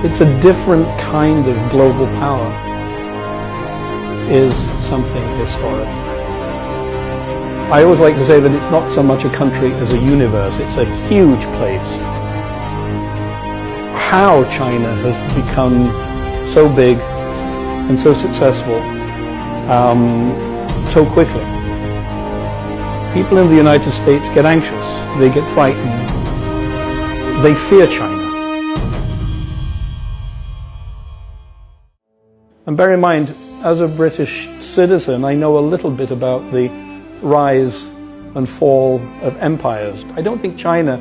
It's a different kind of global power, is something historic. I always like to say that it's not so much a country as a universe, it's a huge place. How China has become so big and so successful so quickly. People in the United States get anxious, they get frightened, they fear China. And bear in mind, as a British citizen, I know a little bit about the rise and fall of empires. I don't think China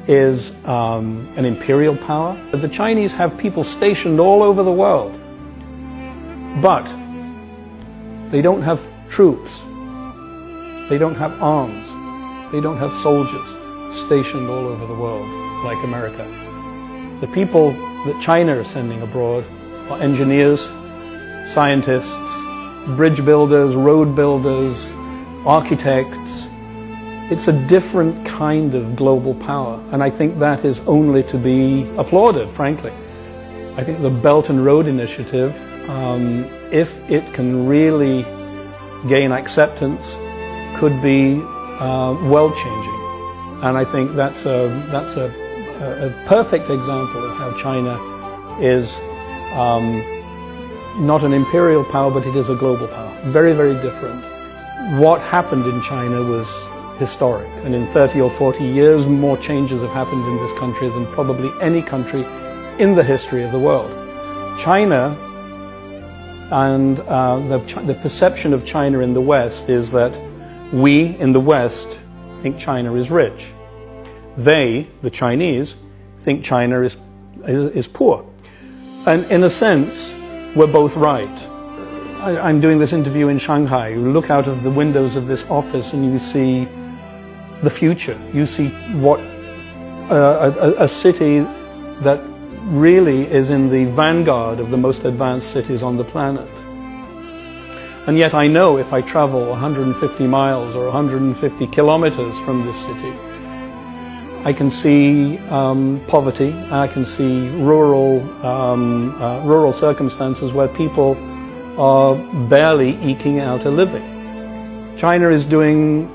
is an imperial power. The Chinese have people stationed all over the world, but they don't have troops, they don't have arms, they don't have soldiers stationed all over the world like America. The people that China is sending abroad are engineers, scientists, bridge builders, road builders, architects. It's a different kind of global power, and I think that is only to be applauded, frankly. I think the Belt and Road Initiative, if it can really gain acceptance, could be world-changing. And I think that's a perfect example of how China is not an imperial power, but it is a global power. Very, very different. What happened in China was historic, and in 30 or 40 years more changes have happened in this country than probably any country in the history of the world. China and the perception of China in the West is that we in the West think China is rich. They, the Chinese, think China is poor. And in a sense, we're both right. I'm doing this interview in Shanghai. You look out of the windows of this office and you see the future. You see what a city that really is in the vanguard of the most advanced cities on the planet. And yet I know if I travel 150 miles or 150 kilometers from this city, I can see poverty, I can see rural circumstances where people are barely eking out a living. China is doing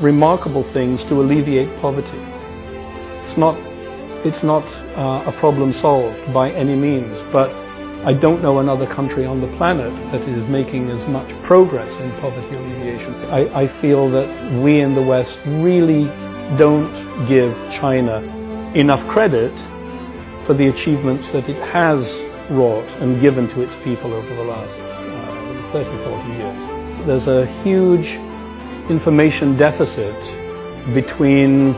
remarkable things to alleviate poverty. It's not a problem solved by any means, but I don't know another country on the planet that is making as much progress in poverty alleviation. I feel that we in the West really don't give China enough credit for the achievements that it has wrought and given to its people over the last 30, 40 years. There's a huge information deficit between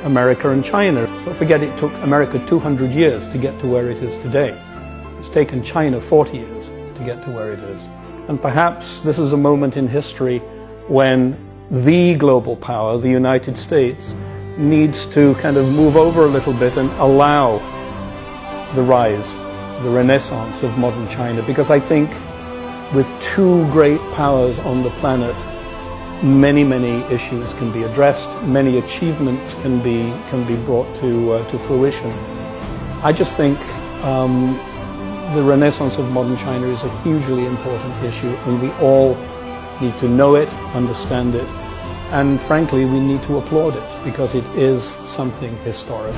America and China. Don't forget, it took America 200 years to get to where it is today. It's taken China 40 years to get to where it is. And perhaps this is a moment in history when the global power, the United States, needs to kind of move over a little bit and allow the rise, the renaissance of modern China. Because I think with two great powers on the planet, many, many issues can be addressed, many achievements can be brought to fruition. I just think the renaissance of modern China is a hugely important issue, and we all need to know it, understand it, and frankly we need to applaud it because it is something historic.